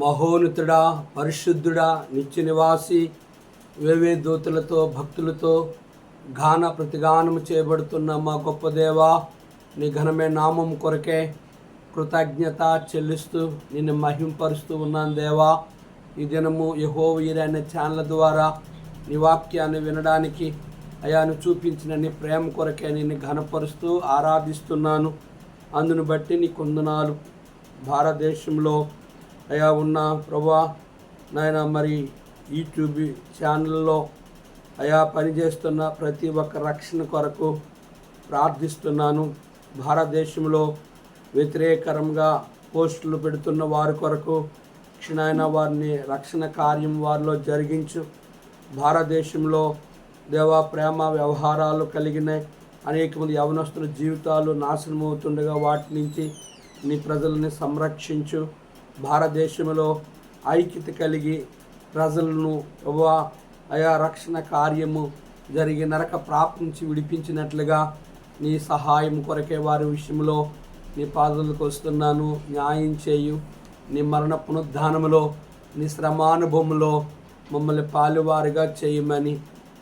మహోన్నతుడా, పరిశుద్ధుడా, నిత్య నివాసి, వేవే దూతలతో భక్తులతో గాన ప్రతిగానము చేయబడుతున్న మా గొప్ప దేవా, నీ ఘనమైన నామం కొరకే కృతజ్ఞత చెల్లిస్తూ నిన్ను మహింపరుస్తూ ఉన్నాను దేవా. ఈ దినము యెహోవా ఈరే అనే ఛానల్ ద్వారా నీ వాక్యాన్ని వినడానికి అయాను చూపించిన నీ ప్రేమ కొరకే నిన్ను ఘనపరుస్తూ ఆరాధిస్తున్నాను. అందును బట్టి నీ కొందనాలు. భారతదేశంలో అయా ఉన్న ప్రభా నాయన, మరి యూట్యూబ్ ఛానల్లో అయా పనిచేస్తున్న ప్రతి ఒక్క రక్షణ కొరకు ప్రార్థిస్తున్నాను. భారతదేశంలో వ్యతిరేకరంగా పోస్టులు పెడుతున్న వారి కొరకు క్షణాయన వారిని రక్షణ కార్యం వారిలో జరిగించు. భారతదేశంలో దేవా ప్రేమ వ్యవహారాలు కలిగిన అనేక మంది యవనస్తుల జీవితాలు నాశనం అవుతుండగా వాటి నుంచి నీ ప్రజలని సంరక్షించు. భారతదేశంలో ఐక్యత కలిగి ప్రజలను అయా రక్షణ కార్యము జరిగి నరక ప్రాప్తి నుంచి విడిపించినట్లుగా నీ సహాయం కొరకే వారి విషయంలో నీ పాదాలకు వస్తున్నాను. న్యాయం చేయు. నీ మరణ పునరుద్ధానములో, నీ శ్రమానుభవంలో మమ్మల్ని పాలువారిగా చేయమని,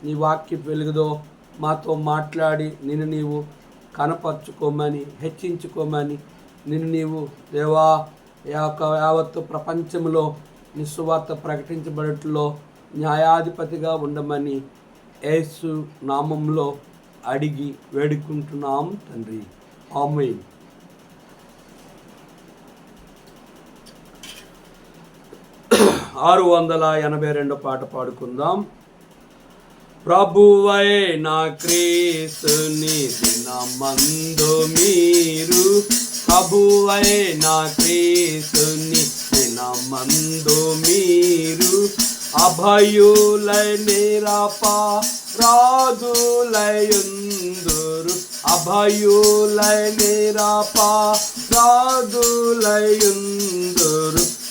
నీ వాక్య వెలుగుదో మాతో మాట్లాడి నిన్ను నీవు కనపరుచుకోమని, హెచ్చించుకోమని, నిన్ను నీవు దేవా యావత్తు ప్రపంచంలో నీ సువార్త ప్రకటించబడట్లో న్యాయాధిపతిగా ఉండమని యేసు నామంలో అడిగి వేడుకుంటున్నాం తండ్రి. ఆమేన్. 682 పాట పాడుకుందాం. ప్రభువైన క్రీస్తుని దినమందు మీరు, ప్రభువైన క్రీస్తుని దినమందు మీరు అభయులై నిరపరాధులయుందురు, అభయులై నిరపరాధులయుందురు.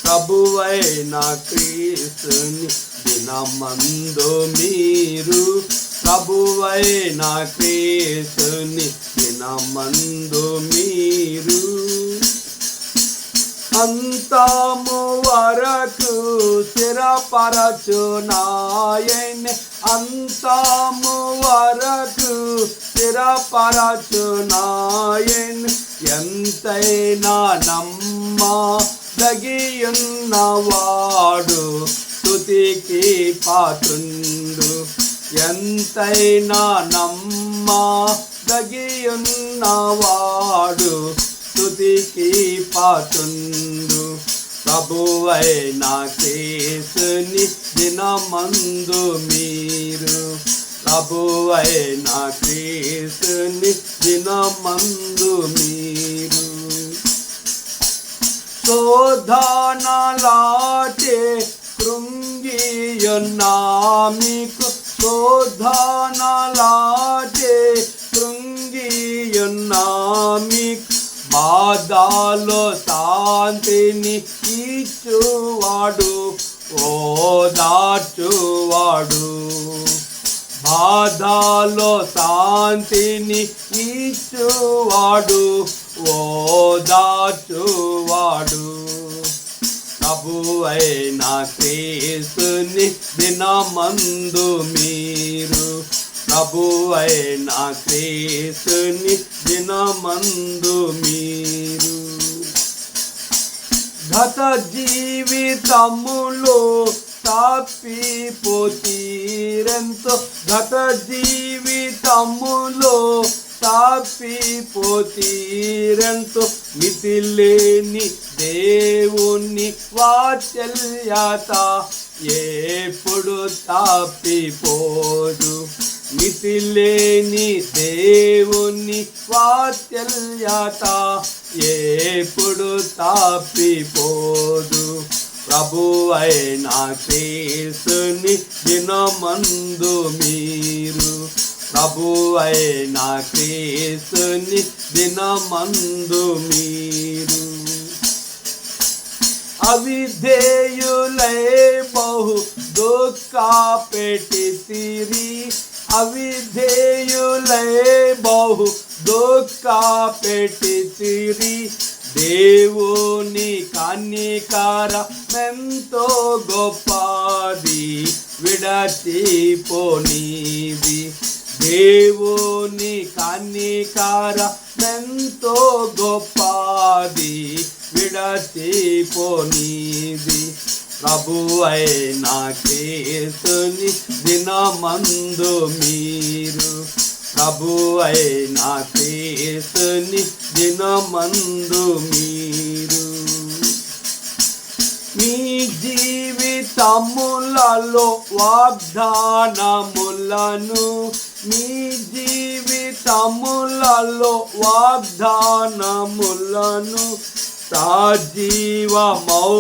ప్రభువైన క్రీస్తుని దినమందు మీరు, ప్రభువైన క్రీస్తుని దినమందు మీరు అంతము వరకు స్థిరపరచునాయన, అంతము వరకు స్థిరపరచునాయన. ఎంతైనా నమ్మదగియున్నవాడు స్తుతికి పాత్రుండు, ఎంతైనా నమ్మదగియున్నవాడు స్తుతికి పాత్రుండు. ప్రభువైన క్రీస్తుని దినమందు మీరు, ప్రభువైన క్రీస్తుని దినమందు మీరు శోధనలాటే కృంగియున్నామికు, శోధనలాటే కృంగియున్నామికు. బాధలో శాంతిని ఇచ్చువాడు, ఓదార్చువాడు, బాధలో శాంతిని ఇచ్చువాడు, ఓదార్చువాడు. ప్రభువైన క్రీస్తుని దినమందు మీరు, ప్రభువైన క్రీస్తుని దినమందు మీరు గత జీవితములో తప్పిపోతీరెంతో, గత జీవితములో తప్పిపోతీరెంతో. మితిలేని దేవుని వాత్సల్యత ఎప్పుడు తప్పిపోదు, మితిలేని దేవుని వాత్సల్యత ఎప్పుడు తప్పిపోదు. ప్రభువైన క్రీస్తుని దినమందు మీరు, ప్రభువైన క్రీస్తుని దినమందు మీరు అవిధేయులై బహు దుఃఖ పెట్టితిరి, అవిధేయులై బహు దుఃఖ పెట్టితిరి. దేవుని కనికరమెంతో గొప్పది, విడచిపోనిది. దేవుని కనికరమెంతో గొప్పది, విడచిపోనిది. ప్రభువైన యేసుని దినమందు మీరు, ప్రభువైన యేసుని దినమందు మీరు, మీ జీవితములలో వాగ్దానములను, మీ జీవితములలో వాగ్దానములను సజీవమౌ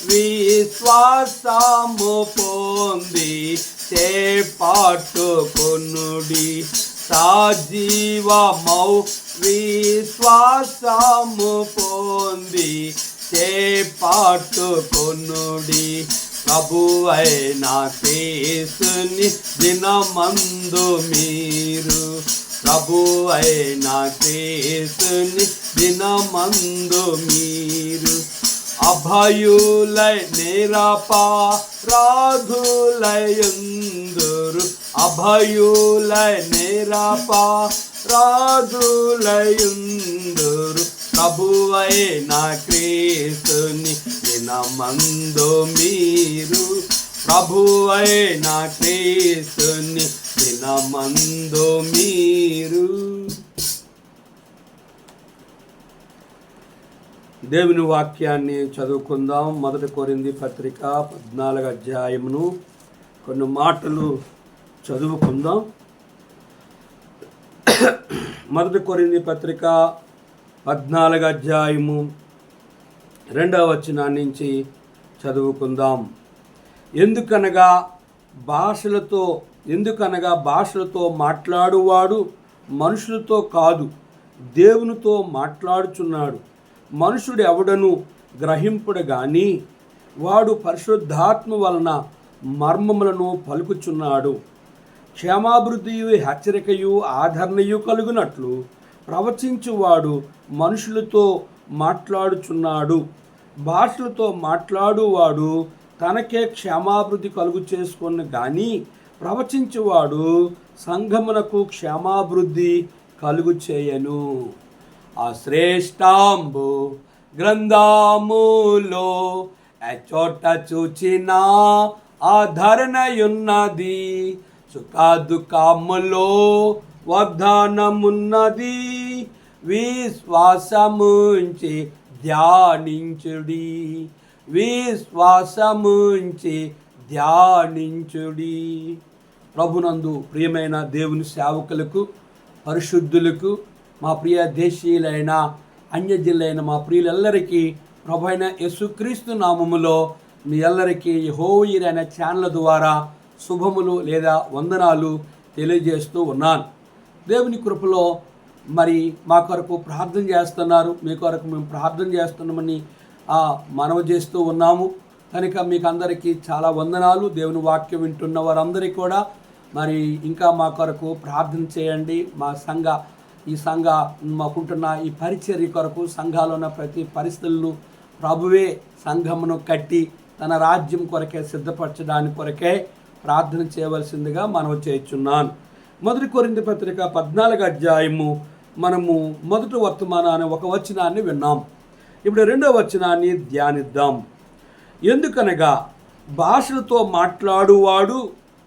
విశ్వాసము పొంది చేపట్టుకొనుడి. సజీవమౌ విశ్వాసము పొంది చేపట్టుకొనుడి. ప్రభువైన యేసుని దినమందు మీరు, ప్రభువైన యేసుని దినమందు మీరు, అభయులై నిరపరాధులయందురు, అభయులై నిరపరాధులయందురు. ప్రభువైన యేసుని దినమందు మీరు, ప్రభువైన యేసుని దినమందు మీరు. దేవుని వాక్యాన్ని చదువుకుందాం. 1 కొరింథీ పత్రిక 14వ అధ్యాయమును కొన్ని మాటలు చదువుకుందాం. 1 కొరింథీ పత్రిక 14వ అధ్యాయము 2వ వచనం నుంచి చదువుకుందాం. ఎందుకనగా భాషలతో మాట్లాడువాడు మనుషులతో కాదు, దేవునితో మాట్లాడుచున్నాడు. మనుషుడు ఎవడను గ్రహింపుడు గాని వాడు పరిశుద్ధాత్మ వలన మర్మములను పలుకుచున్నాడు. క్షేమాభివృద్ధియు హెచ్చరికయు ఆదరణయు కలుగునట్లు ప్రవచించువాడు మనుషులతో మాట్లాడుచున్నాడు. భాషలతో మాట్లాడువాడు తనకే క్షేమాభివృద్ధి కలుగు చేసుకుని గాని ప్రవచించువాడు సంఘమునకు క్షేమాభివృద్ధి కలుగు చేయను. ఆ శ్రేష్టాంబు గ్రంథములో చోట చూచిన ఆదరణయున్నది, సుఖ దుఃఖములో వాగ్దానమున్నది. విశ్వాసముంచి ధ్యానించుడి, విశ్వాసముంచి ధ్యానించుడి. ప్రభునందు ప్రియమైన దేవుని సేవకులకు, పరిశుద్ధులకు, మా ప్రియ దేశీయులైన అన్యజనులైన మా ప్రియులెల్లరికీ ప్రభువైన యేసుక్రీస్తు నామములో మీ అందరికీ యెహోవా అనే ఛానల్ ద్వారా శుభములు లేదా వందనాలు తెలియజేస్తూ ఉన్నాను. దేవుని కృపలో మరి మా కొరకు ప్రార్థన చేస్తున్నారు, మీ కొరకు మేము ప్రార్థన చేస్తున్నామని మనవి చేస్తూ ఉన్నాము. కనుక మీకు అందరికీ చాలా వందనాలు. దేవుని వాక్యం వింటున్న వారందరికీ కూడా మరి ఇంకా మా కొరకు ప్రార్థన చేయండి. మా ఈ సంఘ మాకుంటున్న ఈ పరిచర్య కొరకు సంఘాలు ఉన్న ప్రతి పరిస్థితులను ప్రభువే సంఘమును కట్టి తన రాజ్యం కొరకే సిద్ధపరచడానికి కొరకే ప్రార్థన చేయవలసిందిగా మనం చేస్తున్నాను. 1 కొరింథీ పత్రిక 14వ అధ్యాయము మనము మొదటి వర్తమానాన్ని ఒక వచనాన్ని విన్నాం. ఇప్పుడు 2వ వచనాన్ని ధ్యానిద్దాం. ఎందుకనగా భాషలతో మాట్లాడువాడు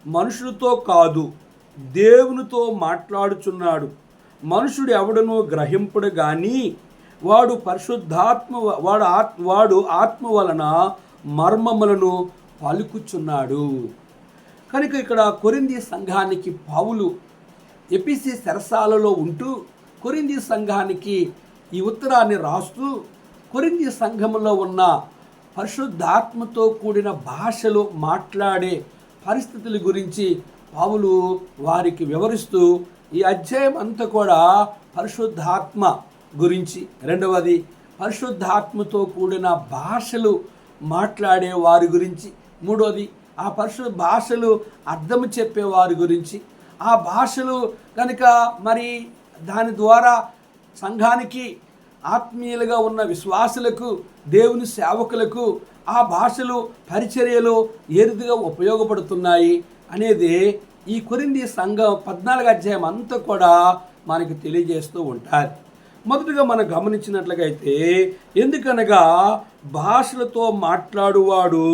మనుషులతో కాదు, దేవునితో మాట్లాడుచున్నాడు. మనుషుడు ఎవడనో గ్రహింపుడు గాని వాడు ఆత్మ వలన మర్మములను పలుకుచున్నాడు. కనుక ఇక్కడ కొరింథీ సంఘానికి పౌలు ఎఫెసీ చెరసాలలో ఉంటూ కొరింథీ సంఘానికి ఈ ఉత్తరాన్ని రాస్తూ కొరింథీ సంఘములో ఉన్న పరిశుద్ధాత్మతో కూడిన భాషలు మాట్లాడే పరిస్థితుల గురించి పౌలు వారికి వివరిస్తూ ఈ అధ్యాయం అంతా కూడా పరిశుద్ధాత్మ గురించి, రెండవది పరిశుద్ధాత్మతో కూడిన భాషలు మాట్లాడే వారి గురించి, మూడవది ఆ భాషలు అర్థం చెప్పే వారి గురించి, ఆ భాషలు కనుక మరి దాని ద్వారా సంఘానికి ఆత్మీయులుగా ఉన్న విశ్వాసులకు, దేవుని సేవకులకు ఆ భాషలు పరిచర్యలో ఏ రీతిగా ఉపయోగపడుతున్నాయి అనేది ఈ కొరింథీ సంఘం 14వ అధ్యాయం అంతా కూడా మనకి తెలియజేస్తూ ఉంటారు. మొదటగా మనం గమనించినట్లయితే, ఎందుకనగా భాషలతో మాట్లాడువాడు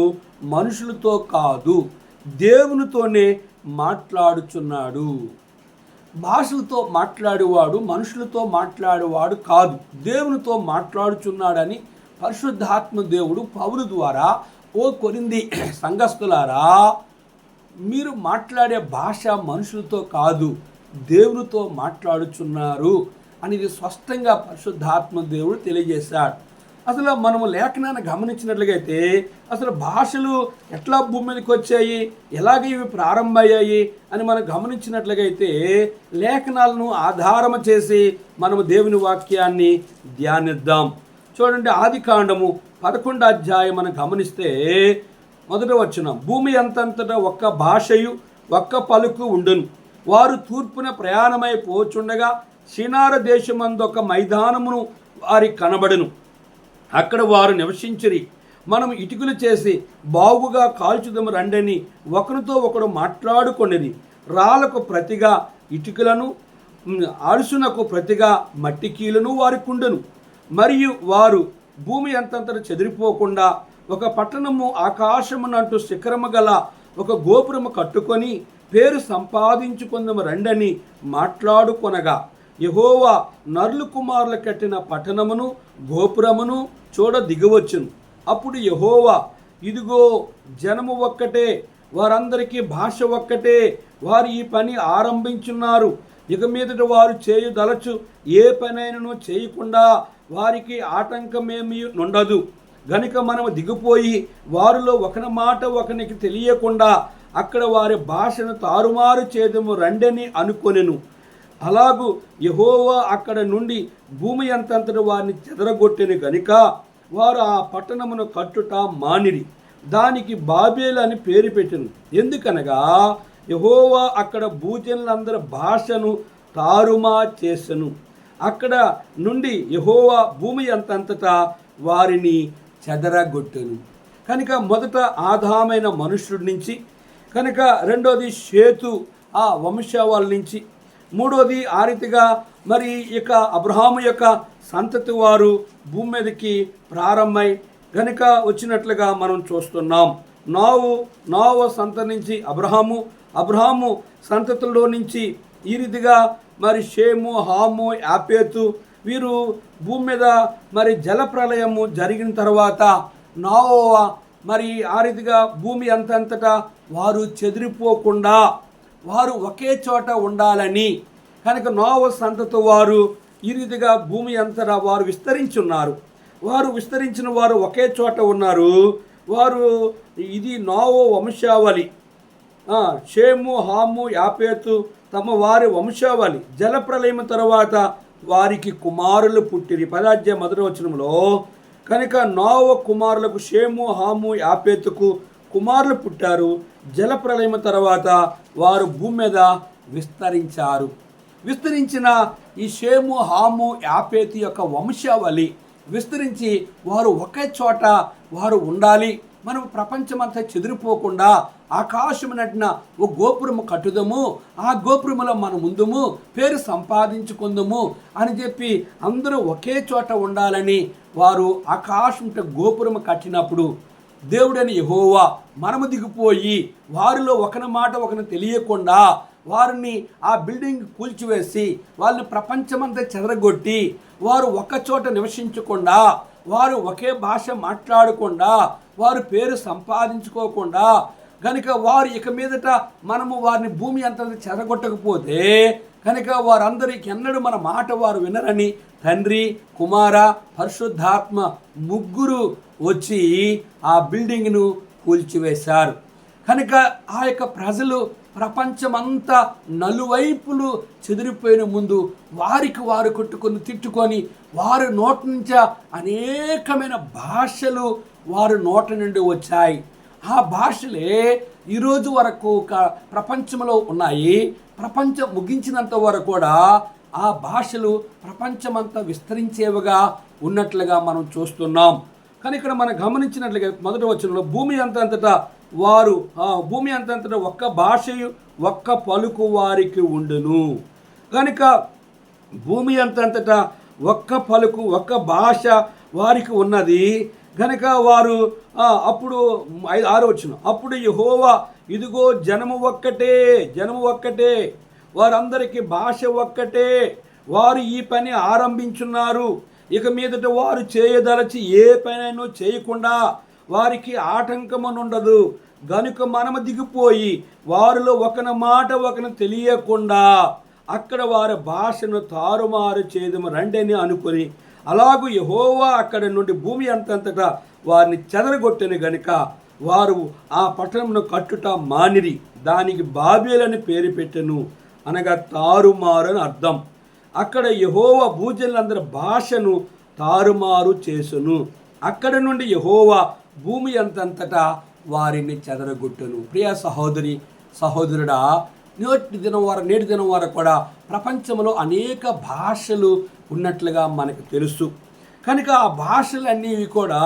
మనుషులతో కాదు, దేవునితోనే మాట్లాడుచున్నాడు. భాషలతో మాట్లాడేవాడు మనుషులతో మాట్లాడేవాడు కాదు, దేవునితో మాట్లాడుచున్నాడని పరిశుద్ధాత్మ దేవుడు పౌలు ద్వారా, ఓ కొరింథీ సంఘస్థులారా, మీరు మాట్లాడే భాష మనుషులతో కాదు, దేవునితో మాట్లాడుచున్నారు అనేది స్పష్టంగా పరిశుద్ధాత్మ దేవుడు తెలియజేశాడు. అసలు మనము లేఖనాన్ని గమనించినట్లయితే అసలు భాషలు ఎట్లా భూమి మీదకి వచ్చాయి, ఎలాగ ఇవి ప్రారంభమయ్యాయి అని మనం గమనించినట్లయితే లేఖనాలను ఆధారం చేసి మనము దేవుని వాక్యాన్ని ధ్యానిద్దాం. చూడండి, ఆదికాండము 11వ అధ్యాయం మనం గమనిస్తే మొదటి వచనం, భూమి అంతంతటా ఒక్క భాషయు ఒక్క పలుకు ఉండును. వారు తూర్పున ప్రయాణమై పోచుండగా షినార దేశమందు ఒక మైదానమును వారికి కనబడును. అక్కడ వారు నివసించిరి. మనం ఇటుకలు చేసి బాగుగా కాల్చుదము రండని ఒకరితో ఒకడు మాట్లాడుకొనిది. రాళ్లకు ప్రతిగా ఇటుకలను, అరుసునకు ప్రతిగా మట్టి కీలను వారికి ఉండెను. మరియు వారు భూమి అంతంతట చెదిరిపోకుండా ఒక పట్టణము ఆకాశమునంటూ శిఖరము గల ఒక గోపురము కట్టుకొని పేరు సంపాదించుకుందము రండని మాట్లాడుకొనగా, యెహోవా నరులు కుమారులు కట్టిన పట్టణమును గోపురమును చూడ దిగవచ్చును. అప్పుడు యెహోవా, ఇదిగో జనము ఒక్కటే, వారందరికీ భాష ఒక్కటే, వారు ఈ పని ఆరంభించున్నారు. ఇక మీదట వారు చేయుదలచు ఏ పనైనను చేయకుండా వారికి ఆటంకమేమీ నుండదు. గనుక మనము దిగిపోయి వారిలో ఒకని మాట ఒకనికి తెలియకుండా అక్కడ వారి భాషను తారుమారు చేదము రండని అనుకొనెను. అలాగూ యెహోవా అక్కడ నుండి భూమి అంతంతట వారిని చెదరగొట్టెను గనుక వారు ఆ పట్టణమును కట్టుట మానిరి. దానికి బాబేలు అని పేరు పెట్టెను. ఎందుకనగా యెహోవా అక్కడ భూజనులందరి భాషను తారుమా చేసెను. అక్కడ నుండి యెహోవా భూమి అంతంతటా వారిని చెదరగొట్టెను. కనుక మొదట ఆదామైన మనుష్యుడి నుంచి, కనుక రెండోది షేతు ఆ వంశావళి నుంచి, మూడోది ఆ రీతిగా మరి ఇక అబ్రహాము యొక్క సంతతి వారు భూమి మీదకి ప్రారంభమై గనుక వచ్చినట్లుగా మనం చూస్తున్నాం. నోవ సంతతి నుంచి అబ్రహాము సంతతిలో నుంచి ఈ రీతిగా మరి షేము, హాము, యాపేతు వీరు భూమి మీద మరి జల ప్రళయము జరిగిన తర్వాత నోవా మరి ఆ రీతిగా భూమి అంతంతటా వారు చెదిరిపోకుండా వారు ఒకే చోట ఉండాలని కనుక నోవా సంతతి వారు ఈ రీతిగా భూమి అంతటా వారు విస్తరించున్నారు. వారు విస్తరించిన వారు ఒకే చోట ఉన్నారు. వారు ఇది నోవా వంశావళి. షేము, హాము, యాపేతు తమ వారి వంశావళి. జలప్రలయం తర్వాత వారికి కుమారులు పుట్టిరి. 10వ అధ్యాయం 1వ వచనంలో, కనుక నోవా కుమారులకు షేము, హాము, యాపేతుకు కుమారులు పుట్టారు. జలప్రలయం తర్వాత వారు భూమి మీద విస్తరించారు. విస్తరించిన ఈ షేము, హాము, యాపేతు యొక్క వంశావళి విస్తరించి వారు ఒకే చోట వారు ఉండాలి. మనం ప్రపంచమంతా చెదిరిపోకుండా ఆకాశము నటిన ఓ గోపురము కట్టుదము, ఆ గోపురములో మనం ఉందము, పేరు సంపాదించుకుందము అని చెప్పి అందరూ ఒకే చోట ఉండాలని వారు ఆకాశంట గోపురము కట్టినప్పుడు దేవుడని యెహోవా మనము దిగిపోయి వారిలో ఒకని మాట ఒకని తెలియకుండా వారిని ఆ బిల్డింగ్ కూల్చివేసి వాళ్ళని ప్రపంచమంతా చెదరగొట్టి వారు ఒక చోట నివసించకుండా వారు ఒకే భాష మాట్లాడకుండా వారు పేరు సంపాదించుకోకుండా కనుక వారు ఇక మీదట మనము వారిని భూమి అంతా చెదరగొట్టకపోతే కనుక వారందరికీ ఎన్నడూ మన మాట వారు వినరని తండ్రి, కుమార, పరిశుద్ధాత్మ ముగ్గురు వచ్చి ఆ బిల్డింగ్ను కూల్చివేశారు. కనుక ఆ యొక్క ప్రజలు ప్రపంచమంతా నలువైపులు చెదిరిపోయిన ముందు వారికి వారు కొట్టుకొని తిట్టుకొని వారి నోటి నుంచి అనేకమైన భాషలు వారి నోట నుండి వచ్చాయి. ఆ భాషలే ఈరోజు వరకు ప్రపంచంలో ఉన్నాయి. ప్రపంచం ముగించినంత వరకు కూడా ఆ భాషలు ప్రపంచమంతా విస్తరించేవిగా ఉన్నట్లుగా మనం చూస్తున్నాం. కానీ ఇక్కడ మనం గమనించినట్లుగా మొదటి వచనంలో భూమి అంతటా ఒక్క భాషయు ఒక్క పలుకు వారికి ఉండును. కనుక భూమి అంతటా ఒక్క పలుకు ఒక్క భాష వారికి ఉన్నది కనుక వారు అప్పుడు 6వ వచనం, అప్పుడు యెహోవా ఇదిగో జనము ఒక్కటే, వారందరికీ భాష ఒక్కటే, వారు ఈ పని ఆరంభించున్నారు. ఇక మీదట వారు చేయదలచి ఏ పనైనా చేయకుండా వారికి ఆటంకమునుండదు. గనుక మనము దిగిపోయి వారిలో ఒకని మాట ఒకని తెలియకుండా అక్కడ వారి భాషను తారుమారు చేయదము రండని అనుకొని, అలాగూ యెహోవా అక్కడి నుండి భూమి అంతటా వారిని చెదరగొట్టెను గనుక వారు ఆ పట్టణమును కట్టుట మానిరి. దానికి బాబేల్ అని పేరు పెట్టెను, అనగా తారుమారు అని అర్థం. అక్కడ యెహోవా భూజనులందరి భాషను తారుమారు చేసును. అక్కడి నుండి యెహోవా భూమి అంతటా వారిని చెదరగొట్టెను. ప్రియ సహోదరి సహోదరుడా, నేటి దినం వరకు కూడా ప్రపంచంలో అనేక భాషలు ఉన్నట్లుగా మనకు తెలుసు. కనుక ఆ భాషలన్నీ కూడా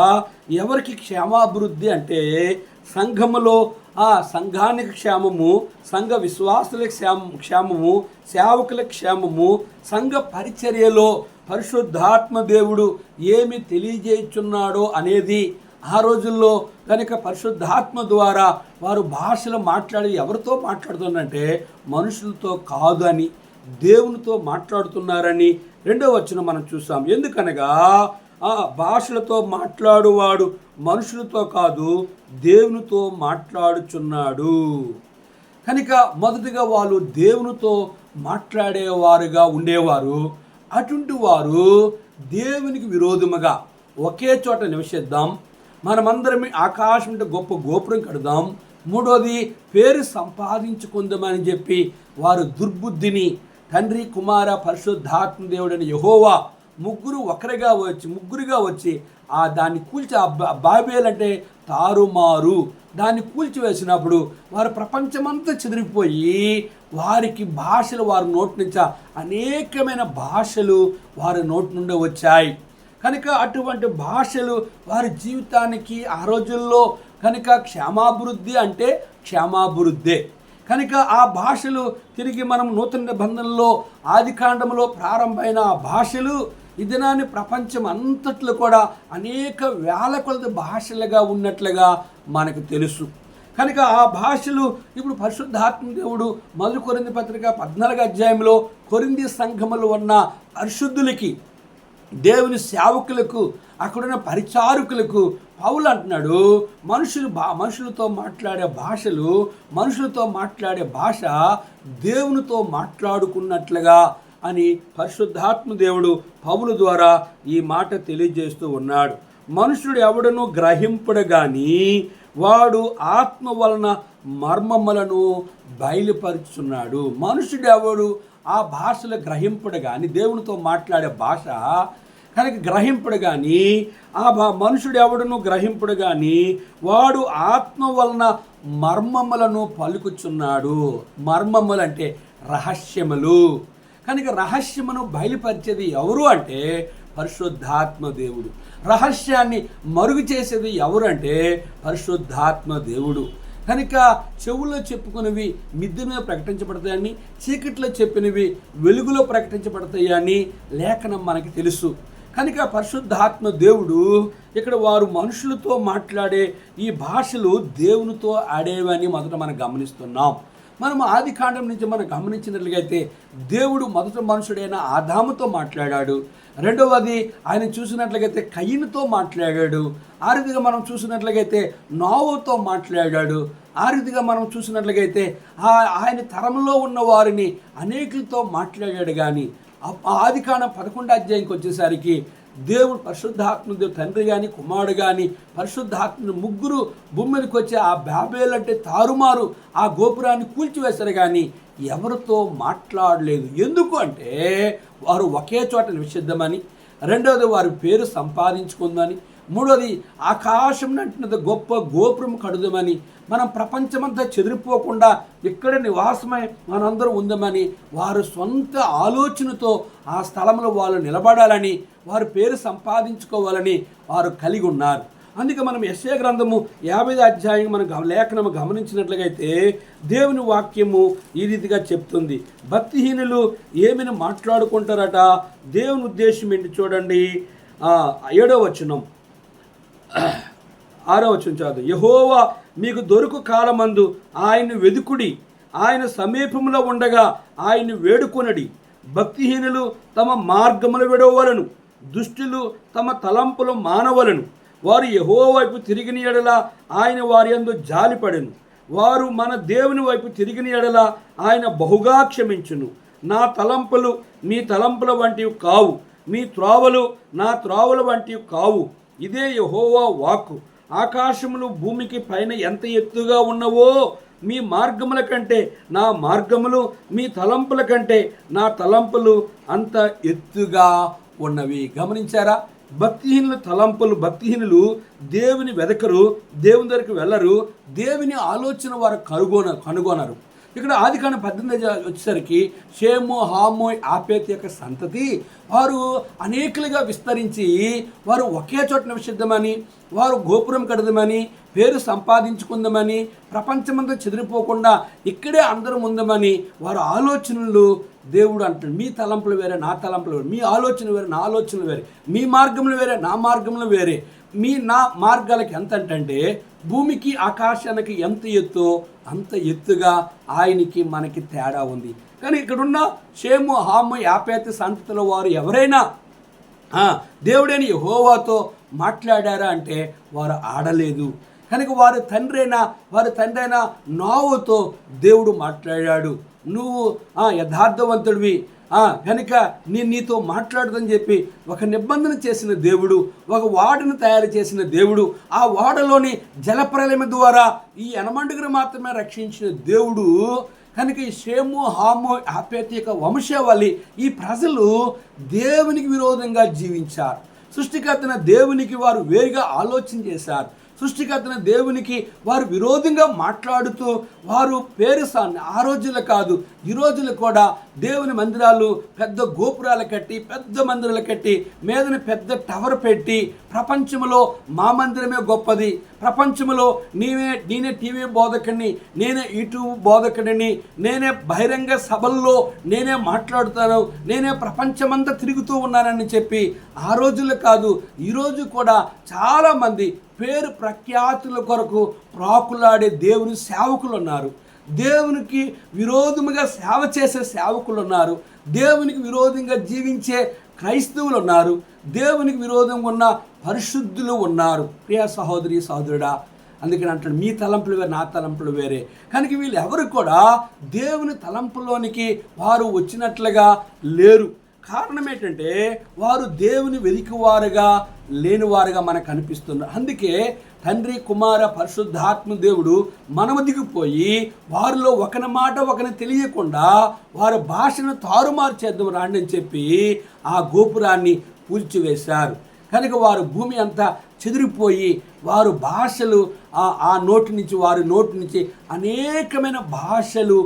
ఎవరికి క్షేమాభివృద్ధి అంటే సంఘములో ఆ సంఘానికి క్షేమము, సంఘ విశ్వాసులకు క్షేమము, సేవకుల క్షేమము, సంఘ పరిచర్యలో పరిశుద్ధాత్మ దేవుడు ఏమి తెలియజేయుచున్నాడో అనేది ఆ రోజుల్లో కనుక పరిశుద్ధాత్మ ద్వారా వారు భాషలు మాట్లాడి ఎవరితో మాట్లాడుతున్నారంటే మనుషులతో కాదు అని, దేవునితో మాట్లాడుతున్నారని 2వ వచనం మనం చూసాం. ఎందుకనగా ఆ భాషలతో మాట్లాడువాడు మనుషులతో కాదు దేవునితో మాట్లాడుచున్నాడు. కనుక మొదటిగా వాళ్ళు దేవునితో మాట్లాడేవారుగా ఉండేవారు. అటువంటి వారు దేవునికి విరోధముగా ఒకే చోట నివసిద్దాం, మనమందరం ఆకాశం గొప్ప గోపురం కడదాం, మూడోది పేరు సంపాదించుకుందామని చెప్పి వారు దుర్బుద్ధిని తండ్రి కుమార పరిశుద్ధాత్మ దేవుడని యెహోవా ముగ్గురుగా వచ్చి దాన్ని కూల్చి బాబేల్ అంటే తారుమారు దాన్ని కూల్చివేసినప్పుడు వారు ప్రపంచమంతా చెదిరిపోయి వారికి భాషలు వారి నోటి నుంచి అనేకమైన భాషలు వారి నోటి నుండి వచ్చాయి. కనుక అటువంటి భాషలు వారి జీవితానికి ఆ రోజుల్లో కనుక క్షేమాభివృద్ధి అంటే క్షేమాభివృద్ధే. కనుక ఆ భాషలు తిరిగి మనం నూతన నిబంధనలో ఆదికాండంలో ప్రారంభమైన ఆ భాషలు ఈ దినాన్ని ప్రపంచం అంతట్లో కూడా అనేక వేల కొలది భాషలుగా ఉన్నట్లుగా మనకు తెలుసు. కనుక ఆ భాషలు ఇప్పుడు పరిశుద్ధాత్మ దేవుడు మొదటి కొరింథీ పత్రిక 14వ అధ్యాయంలో కొరింథీ సంఘములో ఉన్న పరిశుద్ధులకి, దేవుని సేవకులకు, అక్కడున్న పరిచారకులకు పౌలు అంటున్నాడు, మనుషులతో మాట్లాడే భాష దేవునితో మాట్లాడుకున్నట్లుగా అని పరిశుద్ధాత్మ దేవుడు పౌలు ద్వారా ఈ మాట తెలియజేస్తూ ఉన్నాడు. మనుషుడు ఎవడను గ్రహింపడు గాని వాడు ఆత్మ వలన మర్మములను బయలుపరుచున్నాడు. మనుషుడు ఎవడు ఆ భాషలు గ్రహింపడు కానీ, దేవునితో మాట్లాడే భాష కనుక గ్రహింపడు కానీ, మనుషుడు ఎవడును గ్రహింపడు కానీ వాడు ఆత్మ వలన మర్మములను పలుకుచున్నాడు. మర్మములు అంటే రహస్యములు. కనుక రహస్యమును బయలుపరిచేది ఎవరు అంటే పరిశుద్ధాత్మ దేవుడు. రహస్యాన్ని మరుగు చేసేది ఎవరు అంటే పరిశుద్ధాత్మ దేవుడు. కనుక చెవుల్లో చెప్పుకునేవి మిద్దె మీద ప్రకటించబడతాయని, చీకట్లో చెప్పినవి వెలుగులో ప్రకటించబడతాయని లేఖనం మనకి తెలుసు. కనుక పరిశుద్ధాత్మ దేవుడు ఇక్కడ వారు మనుషులతో మాట్లాడే ఈ భాషలు దేవునితో ఆడేవని మొదట మనం గమనిస్తున్నాం. మనం ఆదికాండం నుంచి మనం గమనించినట్లయితే దేవుడు మొదటి మనుషుడైన ఆదాముతో మాట్లాడాడు. రెండవది ఆయన చూసినట్లయితే కయీనుతో మాట్లాడాడు. ఆ రీతిగా మనం చూసినట్లయితే నోవతో మాట్లాడాడు. ఆ రీతిగా మనం చూసినట్లయితే ఆయన తరంలో ఉన్న వారిని అనేకులతో మాట్లాడాడు. కానీ ఆదికాండం 11వ అధ్యాయంకి వచ్చేసరికి దేవుడు పరిశుద్ధాత్మ దేవుడు తండ్రి కానీ కుమారుడు కానీ పరిశుద్ధాత్మ ముగ్గురు భూమి మీదకి వచ్చి ఆ బాబేల్ అంటే తారుమారు ఆ గోపురాన్ని కూల్చివేశారు కానీ ఎవరితో మాట్లాడలేదు. ఎందుకు అంటే వారు ఒకే చోట నివసిద్దామని, రెండవది వారి పేరు సంపాదించుకుందని, మూడోది ఆకాశం అంటున్నది గొప్ప గోపురం కడుదామని, మనం ప్రపంచమంతా చెదిరిపోకుండా ఇక్కడ నివాసమై మనందరం ఉందామని వారు సొంత ఆలోచనతో ఆ స్థలంలో వాళ్ళు నిలబడాలని, వారి పేరు సంపాదించుకోవాలని వారు కలిగి ఉన్నారు. అందుకే మనం యెషయా గ్రంథము 50వ అధ్యాయం మనం లేఖనము గమనించినట్లయితే దేవుని వాక్యము ఈ రీతిగా చెప్తుంది. భక్తిహీనులు ఏమని మాట్లాడుకుంటారట, దేవుని ఉద్దేశం ఏంటి చూడండి. 7వ వచనం 6వ వచనం చదువు. యెహోవా మీకు దొరుకు కాలమందు ఆయన్ని వెదుకుడి, ఆయన సమీపంలో ఉండగా ఆయన్ని వేడుకొనడి. భక్తిహీనులు తమ మార్గములు విడవలను, దుష్టులు తమ తలంపులు మానవలను. వారు యెహోవా వైపు తిరిగిన ఎడల ఆయన వారి యందు జాలిపడెను. వారు మన దేవుని వైపు తిరిగిన ఎడల ఆయన బహుగా క్షమించును. నా తలంపులు మీ తలంపుల వంటివి కావు, మీ త్రోవలు నా త్రోవల వంటివి కావు. ఇదే యెహోవా వాక్కు. ఆకాశములు భూమికి పైన ఎంత ఎత్తుగా ఉన్నవో మీ మార్గముల కంటే నా మార్గములు, మీ తలంపుల కంటే నా తలంపులు అంత ఎత్తుగా ఉన్నవి. గమనించారా? భక్తిహీనులు దేవుని వెదకరు, దేవుని దగ్గరికి వెళ్ళరు, దేవుని ఆలోచన వారు కనుగొనరు. ఇక్కడ ఆదికాండం 18 వచ్చేసరికి షేము, హాము, యాఫెతు యొక్క సంతతి వారు అనేకులుగా విస్తరించి వారు ఒకే చోట నివసిద్దామని, వారు గోపురం కడదామని, పేరు సంపాదించుకుందామని, ప్రపంచమంతా చెదిరిపోకుండా ఇక్కడే అందరం ఉందామని వారు ఆలోచనలు దేవుడు అంటాడు. మీ తలంపులు వేరే, నా తలంపులు వేరే, మీ ఆలోచన వేరే, నా ఆలోచనలు వేరే, మీ మార్గములు వేరే, నా మార్గములు వేరే. నా మార్గాలకి ఎంత అంటే భూమికి ఆకాశానికి ఎంత ఎత్తో అంత ఎత్తుగా ఆయనకి మనకి తేడా ఉంది. కానీ ఇక్కడున్న షేము, హాము, యాఫెతు సంతతిలో వారు ఎవరైనా దేవుడైన యెహోవాతో మాట్లాడారా అంటే వారు ఆడలేదు. కనుక వారి తండ్రి అయిన నోవతో దేవుడు మాట్లాడాడు. నువ్వు యథార్థవంతుడివి కనుక నీతో మాట్లాడదని చెప్పి ఒక నిబంధన చేసిన దేవుడు, ఒక వాడను తయారు చేసిన దేవుడు, ఆ వాడలోని జలప్రలయం ద్వారా ఈ యనమండుగురు మాత్రమే రక్షించిన దేవుడు. కనుక ఈ షేము, హాము, యాఫెతు యొక్క వంశావళి ఈ ప్రజలు దేవునికి విరోధంగా జీవించారు. సృష్టికర్తన దేవునికి వారు వేరుగా ఆలోచన చేశారు. సృష్టికర్తన దేవునికి వారు విరోధంగా మాట్లాడుతూ వారు ఆ రోజుల్లో కాదు, ఈ రోజులు కూడా దేవుని మందిరాలు పెద్ద గోపురాలు కట్టి, పెద్ద మందిరాలు కట్టి, మీదన పెద్ద టవర్ పెట్టి ప్రపంచంలో మా మందిరమే గొప్పది, ప్రపంచంలో నేనే టీవీ బోధకుడిని, నేనే యూట్యూబ్ బోధకుడిని, నేనే బహిరంగ సభల్లో నేనే మాట్లాడుతాను, నేనే ప్రపంచమంతా తిరుగుతూ ఉన్నానని చెప్పి ఆ రోజుల్లో కాదు, ఈరోజు కూడా చాలామంది పేరు ప్రఖ్యాతుల కొరకు ప్రాకులాడే దేవుని సేవకులు ఉన్నారు. దేవునికి విరోధముగా సేవ చేసే సేవకులు ఉన్నారు. దేవునికి విరోధంగా జీవించే క్రైస్తవులు ఉన్నారు. దేవునికి విరోధంగా ఉన్న పరిశుద్ధులు ఉన్నారు. ప్రియ సహోదరి సహోదరుడా, అందుకని అంటాడు మీ తలంపులు వేరే, నా తలంపులు వేరే. కనుక వీళ్ళు ఎవరు కూడా దేవుని తలంపులోనికి వారు వచ్చినట్లుగా లేరు. కారణం ఏంటంటే వారు దేవుని వెలికివారుగా లేనివారుగా మనకు అనిపిస్తున్నారు. అందుకే తండ్రి, కుమార, పరిశుద్ధాత్మ దేవుడు మనము దిగిపోయి వారిలో ఒకని మాట ఒకని తెలియకుండా వారి భాషను తారుమారు చేద్దాం రాండి అని చెప్పి ఆ గోపురాన్ని కూల్చివేశారు. కనుక వారు భూమి అంతా చెదిరిపోయి వారు భాషలు వారి నోటి నుంచి అనేకమైన భాషలు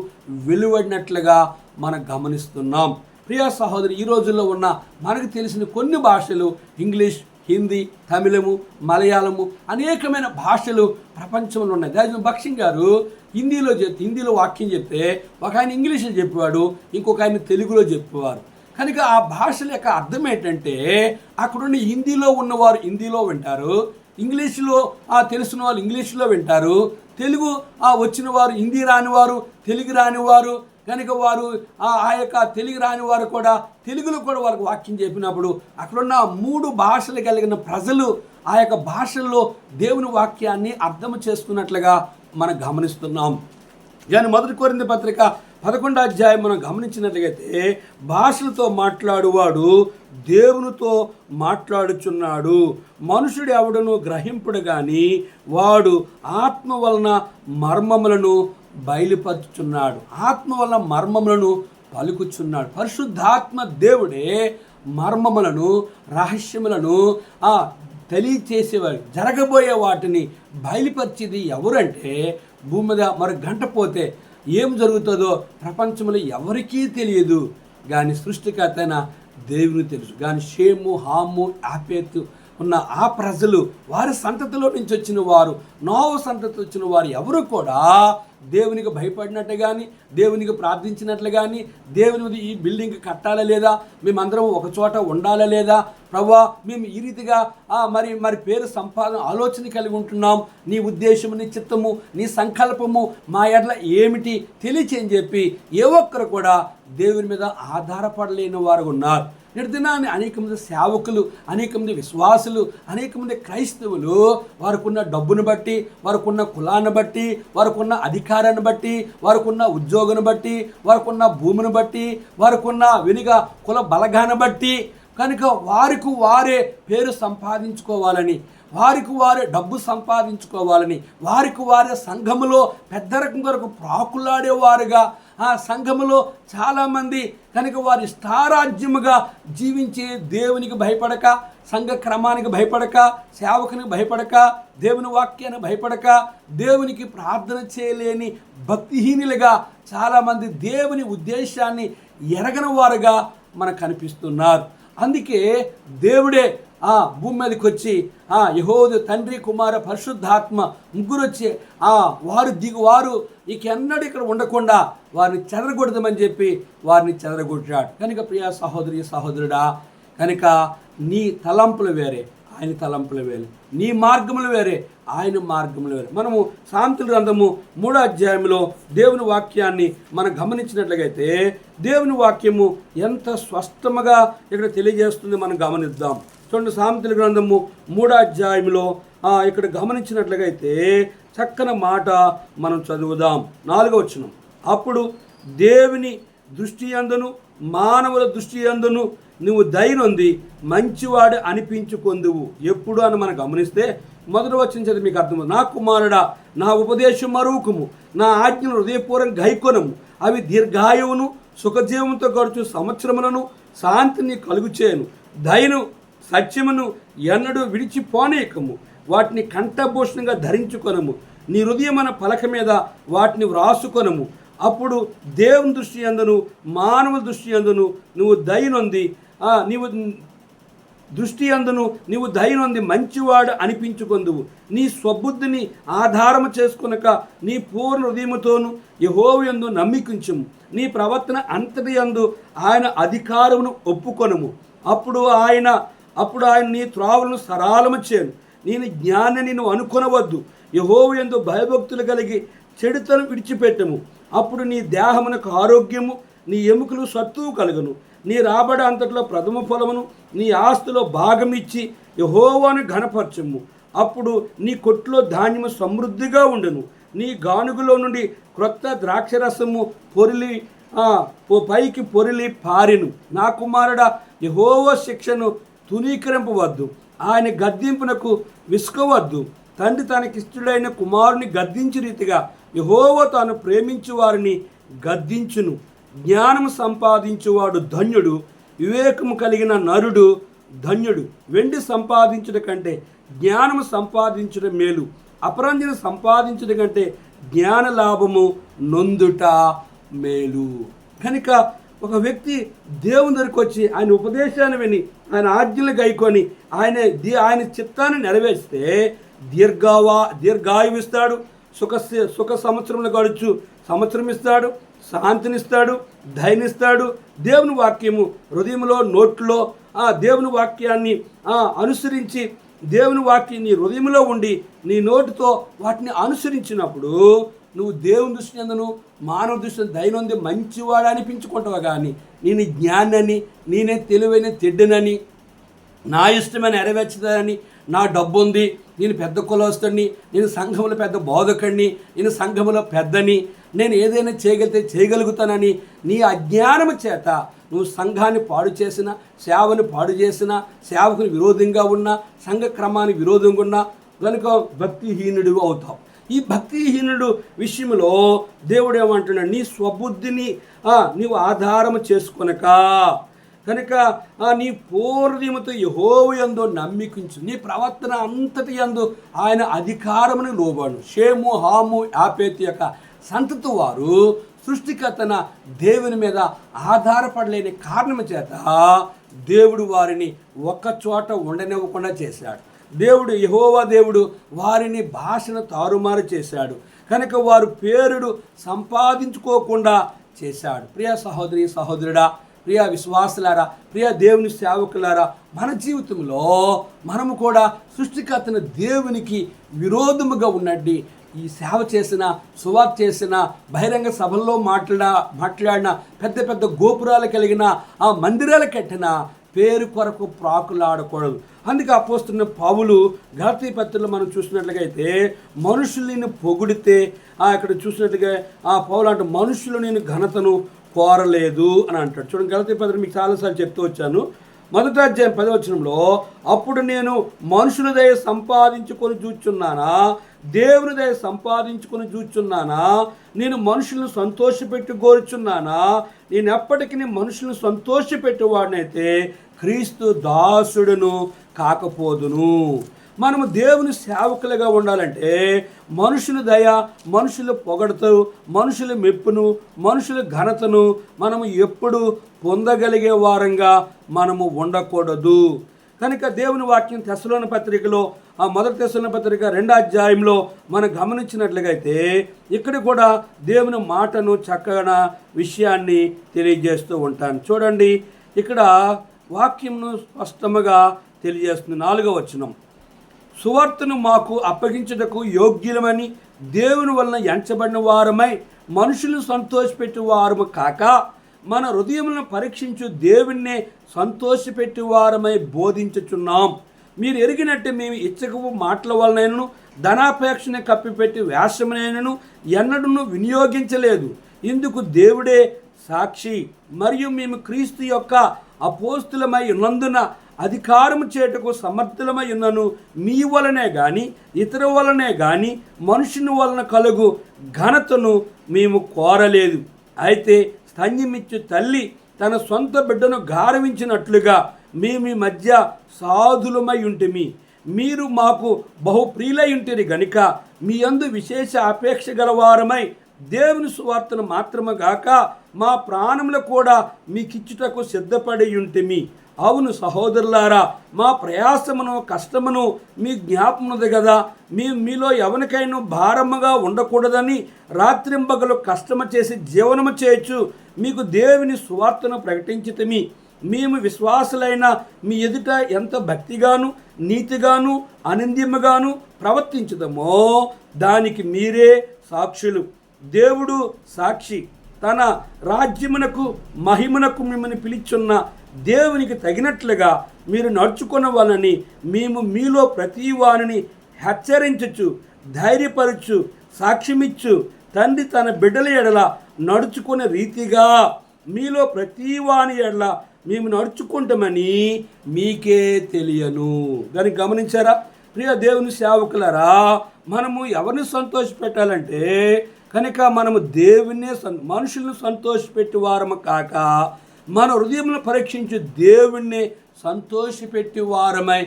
వెలువడినట్లుగా మనం గమనిస్తున్నాం. ప్రియ సహోదరి, ఈ రోజుల్లో ఉన్న మనకు తెలిసిన కొన్ని భాషలు ఇంగ్లీష్, హిందీ, తమిళము, మలయాళము అనేకమైన భాషలు ప్రపంచంలో ఉన్నాయి. దాని భక్సింగ్ గారు హిందీలో వాక్యం చెప్తే ఒక ఆయన ఇంగ్లీష్లో చెప్పేవాడు, ఇంకొక ఆయన తెలుగులో చెప్పేవారు. కనుక ఆ భాషల యొక్క అర్థం ఏంటంటే అక్కడున్న హిందీలో ఉన్నవారు హిందీలో వింటారు, ఇంగ్లీష్లో తెలిసిన వాళ్ళు ఇంగ్లీష్లో వింటారు, తెలుగు వచ్చిన వారు హిందీ రానివారు, తెలుగు రానివారు. కనుక వారు ఆ యొక్క తెలుగు రాని వారు కూడా తెలుగులో కూడా వాళ్ళకి వాక్యం చెప్పినప్పుడు అక్కడున్న 3 భాషలు కలిగిన ప్రజలు ఆ యొక్క భాషల్లో దేవుని వాక్యాన్ని అర్థం చేసుకున్నట్లుగా మనం గమనిస్తున్నాం. కానీ 1 కొరింథీ పత్రిక 11వ అధ్యాయం మనం గమనించినట్లయితే భాషలతో మాట్లాడువాడు దేవునితో మాట్లాడుచున్నాడు, మనుషుడు ఎవడను గ్రహింపుడు కానీ వాడు ఆత్మ వలన మర్మములను బయలుపరుచుచున్నాడు, ఆత్మ వలన మర్మములను పలుకుచున్నాడు. పరిశుద్ధాత్మ దేవుడే మర్మములను, రహస్యములను తెలియచేసేవారు. జరగబోయే వాటిని బయలుపరిచేది ఎవరంటే భూమి మీద మరి గంట పోతే ఏం జరుగుతుందో ప్రపంచంలో ఎవరికీ తెలియదు, కానీ సృష్టికర్త అయిన దేవుని తెలుసు. కానీ షేము, హాము, యాఫెతు ఉన్న ఆ ప్రజలు, వారి సంతతిలో నుంచి వచ్చిన వారు, నోవహు సంతతి వచ్చిన వారు ఎవరు కూడా దేవునికి భయపడినట్టు కానీ, దేవునికి ప్రార్థించినట్లు కానీ, దేవుని ఈ బిల్డింగ్ కట్టాలా లేదా, మేమందరం ఒక చోట ఉండాలా లేదా, ప్రభువా మేము ఈ రీతిగా మరి పేరు సంపాదన ఆలోచన కలిగి ఉంటున్నాం, నీ ఉద్దేశము, నీ చిత్తము, నీ సంకల్పము మా ఎడల ఏమిటి తెలియచేయని చెప్పి ఏ ఒక్కరు కూడా దేవుని మీద ఆధారపడలేని వారు ఉన్నారు. నేటి దినాన్ని అనేక మంది సేవకులు, అనేక మంది విశ్వాసులు, అనేక మంది క్రైస్తవులు వారికి ఉన్న డబ్బును బట్టి, వారికి ఉన్న కులాన్ని బట్టి, వారికి ఉన్న అధికారాన్ని బట్టి, వారికి ఉన్న ఉద్యోగాన్ని బట్టి, వారికి ఉన్న భూమిని బట్టి, వారికి ఉన్న వెనుక కుల బలగాన్ని బట్టి కనుక వారికి వారే పేరు సంపాదించుకోవాలని, వారికి వారే డబ్బు సంపాదించుకోవాలని, వారికి వారే సంఘములో పెద్దరకం కొరకు ప్రాకులాడేవారుగా ఆ సంఘములో చాలామంది కనుక వారి ఇష్టారాజ్యముగా జీవించి దేవునికి భయపడక, సంఘ క్రమానికి భయపడక, సేవకునికి భయపడక, దేవుని వాక్యానికి భయపడక, దేవునికి ప్రార్థన చేయలేని భక్తిహీనులుగా చాలామంది దేవుని ఉద్దేశాన్ని ఎరగని వారుగా మనకు కనిపిస్తున్నారు. అందుకే దేవుడే భూమి మీదకి వచ్చి యెహోవా తండ్రి, కుమార, పరిశుద్ధాత్మ ముగ్గురు వచ్చి వారు ఎన్నడూ ఇక్కడ ఉండకుండా వారిని చెదరగొడదామని చెప్పి వారిని చెదరగొట్టాడు. కనుక ప్రియ సహోదరి సహోదరుడా, కనుక నీ తలంపులు వేరే, ఆయన తలంపులు వేరే, నీ మార్గములు వేరే, ఆయన మార్గములు వేరే. మనము సామెతల గ్రంథము 3వ అధ్యాయంలో దేవుని వాక్యాన్ని మనం గమనించినట్లయితే దేవుని వాక్యము ఎంత స్పష్టంగా ఇక్కడ తెలియజేస్తుంది మనం గమనిద్దాం. చూడండి, సామెతల గ్రంథము 3వ అధ్యాయంలో ఇక్కడ గమనించినట్లయితే చక్కని మాట మనం చదువుదాం. 4వ వచనం. అప్పుడు దేవుని దృష్టి యందును మానవుల దృష్టి యందును నువ్వు దయనొంది మంచివాడు అనిపించుకొందువు. ఎప్పుడు అని మనం గమనిస్తే మొదటి వచనం చదివి మీకు అర్థం. నా కుమారుడా, నా ఉపదేశం మరువకుము, నా ఆజ్ఞను హృదయపూర్వం గైకొనము, అవి దీర్ఘాయువును సుఖజీవంతో గడుచు సంవత్సరములను శాంతిని కలుగు చేయను. దయను సత్యమును ఎన్నడూ విడిచిపోనేకము, వాటిని కంఠభూషణంగా ధరించుకొనము, నీ హృదయమైన పలక మీద వాటిని వ్రాసుకొనము. అప్పుడు దేవుని దృష్టి యందును మానవ దృష్టి యందును నువ్వు దయనొంది నీవు దయనొంది మంచివాడు అనిపించుకొందువు. నీ స్వబుద్ధిని ఆధారము చేసుకొనక నీ పూర్ణ హృదయముతోను యెహోవా యందు నమ్మికించుము. నీ ప్రవర్తన అంతటి యందు ఆయన అధికారమును ఒప్పుకొనుము. అప్పుడు ఆయన నీ త్రావులను సరళము చేయను. నేను జ్ఞానాన్ని నువ్వు అనుకొనవద్దు. యెహోవా యందు భయభక్తులు కలిగి చెడుతను విడిచిపెట్టము. అప్పుడు నీ దేహమునకు ఆరోగ్యము, నీ ఎముకలు సత్తువు కలుగును. నీ రాబడి అంతట్లో ప్రథమ ఫలమును, నీ ఆస్తిలో భాగం ఇచ్చి యెహోవాను ఘనపరచము. అప్పుడు నీ కొట్లో ధాన్యము సమృద్ధిగా ఉండును. నీ గానుగులో నుండి క్రొత్త ద్రాక్షరసము పైకి పొరిలి పారెను. నా కుమారుడా, యెహోవా శిక్షను తునీకరింపవద్దు, ఆయన గద్దింపునకు విసుకవద్దు. తండ్రి తనకిష్టుడైన కుమారుని గద్దించు రీతిగా యెహోవా తాను ప్రేమించు వారిని గద్దించును. జ్ఞానము సంపాదించువాడు ధన్యుడు, వివేకము కలిగిన నరుడు ధన్యుడు. వెండి సంపాదించుట కంటే జ్ఞానము సంపాదించుట మేలు, అపరంజన సంపాదించుట కంటే జ్ఞాన లాభము నొందుట మేలు. కనుక ఒక వ్యక్తి దేవుని దగ్గరికి వచ్చి ఆయన ఉపదేశాన్ని విని, ఆయన ఆజ్ఞలు గైకొని ఆయన చిత్తాన్ని నెరవేర్స్తే దీర్ఘాయువు ఇస్తాడు, సుఖ సంవత్సరంలో గడుచు సంవత్సరం ఇస్తాడు, శాంతినిస్తాడు, ధైర్యనిస్తాడు. దేవుని వాక్యము హృదయంలో, నోట్లో దేవుని వాక్యాన్ని అనుసరించి, దేవుని వాక్యం నీ హృదయంలో ఉండి నీ నోటితో వాటిని అనుసరించినప్పుడు నువ్వు దేవుని దృష్టి యందును మానవ దృష్టి దైనంది మంచివాడు అనిపించుకుంటావు. కానీ నేను జ్ఞానని, నేనే తెలివైన తెడ్డనని, నా ఇష్టమైన నెరవేర్చుతానని, నా డబ్బు ఉంది, నేను పెద్ద కులస్తుడిని, నేను సంఘంలో పెద్ద బోధకుడిని, నేను సంఘంలో పెద్దని, నేను ఏదైనా చేయగలుగుతానని నీ అజ్ఞానము చేత నువ్వు సంఘాన్ని పాడు చేసిన, సేవను పాడు చేసిన, సేవకుని విరోధంగా ఉన్న, సంఘ క్రమానికి విరోధంగా ఉన్న కనుక భక్తిహీనుడు అవుతావు. ఈ భక్తిహీనుడు విషయంలో దేవుడు ఏమంటున్నాడు, నీ స్వబుద్ధిని నీవు ఆధారము చేసుకొనక కనుక నీ పూర్వముతో యెహోవా యందు నమ్మికించు, నీ ప్రవర్తన అంతటి యందు ఆయన అధికారమును లోబడు. షేము, హాము, యాపేతు యొక్క సంతతి వారు సృష్టికర్తన దేవుని మీద ఆధారపడలేని కారణం చేత దేవుడు వారిని ఒక్క చోట ఉండనివ్వకుండా చేశాడు. దేవుడు యెహోవా దేవుడు వారిని భాషను తారుమారు చేశాడు. కనుక వారు పేరుడు సంపాదించుకోకుండా చేశాడు. ప్రియ సహోదరి సహోదరుడా, ప్రియ విశ్వాసులారా, ప్రియ దేవుని సేవకులారా, మన జీవితంలో మనము కూడా సృష్టికర్తన దేవునికి విరోధముగా ఉన్నట్టు ఈ సేవ చేసిన, సువార్త చేసిన, బహిరంగ సభల్లో మాట్లాడిన, పెద్ద పెద్ద గోపురాలు కలిగిన ఆ మందిరాలు కట్టిన పేరు కొరకు ప్రాకులాడకూడదు. అందుకే అపోస్తలుడైన పౌలు గలతీ పత్రికలో మనం చూసినట్లయితే మనుషుల్ని పొగిడితే ఇక్కడ చూసినట్లుగా పౌలు అంటే మనుషులు నేను ఘనతను కోరలేదు అని అంటాడు. చూడండి, గలతీ పత్రిక మీకు చాలాసార్లు చెప్తూ వచ్చాను. 1వ అధ్యాయం 10వ వచనంలో, అప్పుడు నేను మనుషుల దయ సంపాదించుకొని చూచున్నానా, దేవుని దయ సంపాదించుకొని చూచున్నానా, నేను మనుషులను సంతోషపెట్టి కోరుచున్నానా, నేను ఎప్పటికీ మనుషులను సంతోషపెట్టేవాడినైతే క్రీస్తు దాసుడును కాకపోదును. మనము దేవుని సేవకులుగా ఉండాలంటే మనుషుల దయ, మనుషుల పొగడతూ, మనుషుల మెప్పును, మనుషుల ఘనతను మనము ఎప్పుడు పొందగలిగే వారంగా మనము ఉండకూడదు. కనుక దేవుని వాక్యం తెస్సలోని పత్రికలో 1వ తెస్సలోని పత్రిక 2వ అధ్యాయంలో మనం గమనించినట్లయితే ఇక్కడ కూడా దేవుని మాటను చక్కగా విషయాన్ని తెలియజేస్తూ ఉంటాను. చూడండి, ఇక్కడ వాక్యంను స్పష్టముగా తెలియజేస్తుంది. 4వ వచనం, సువార్తను మాకు అప్పగించుటకు యోగ్యులమని దేవుని వలన ఎంచబడిన వారమై మనుషులను సంతోషపెట్టే వారము కాక మన హృదయములను పరీక్షించు దేవుణ్ణే సంతోషపెట్టే వారమై బోధించుచున్నాం. మీరు ఎరిగినట్టే మేము ఇచ్చకపు మాటల వలనైనను ధనాపేక్షని కప్పిపెట్టి వేషమునైనను ఎన్నడూ వినియోగించలేదు. ఇందుకు దేవుడే సాక్షి. మరియు మేము క్రీస్తు యొక్క అపోస్తులమై ఉన్నందున అధికారము చేటకు సమర్థులమై ఉన్నను మీ వలనే కానీ ఇతర వలనే కానీ మనుషుని వలన కలుగు ఘనతను మేము కోరలేదు. అయితే స్తన్యమిచ్చు తల్లి తన సొంత బిడ్డను గారవించినట్లుగా మేము ఈ మధ్య సాధులమై ఉంటిమి. మీరు మాకు బహుప్రియులై ఉంటిరి గనుక మీ యందు విశేష అపేక్ష గలవారమై దేవుని సువార్తను మాత్రమే గాక మా ప్రాణములు కూడా మీకిచ్చుటకు సిద్ధపడి ఉంటిమి. అవును సహోదరులారా, మా ప్రయాసమును కష్టమును మీ జ్ఞాపమున్నది కదా. మీలో ఎవరికైనా భారముగా ఉండకూడదని రాత్రింబగలు కష్టము చేసి జీవనము చేయొచ్చు మీకు దేవుని సువార్తను ప్రకటించితిమి. మేము విశ్వాసులైన మీ ఎదుట ఎంత భక్తిగాను నీతిగాను ఆనందముగాను ప్రవర్తించుదామో దానికి మీరే సాక్షులు. దేవుడు సాక్షి. తన రాజ్యమునకు మహిమనకు మిమ్మల్ని పిలిచున్న దేవునికి తగినట్లుగా మీరు నడుచుకున్నవాలని మేము మీలో ప్రతి వారిని హెచ్చరించచ్చు, ధైర్యపరచు, సాక్ష్యమిచ్చు. తండ్రి తన బిడ్డల ఎడల నడుచుకునే రీతిగా మీలో ప్రతి వాని ఎడల మేము నడుచుకుంటామని మీకే తెలియను. దాన్ని గమనించారా ప్రియ దేవుని సేవకులారా? మనము ఎవరిని సంతోషపెట్టాలంటే కనుక మనము దేవుణ్ణే మనుషులను సంతోషపెట్టి వారము కాక మన హృదయములను పరీక్షించి దేవుణ్ణి సంతోషపెట్టి వారమై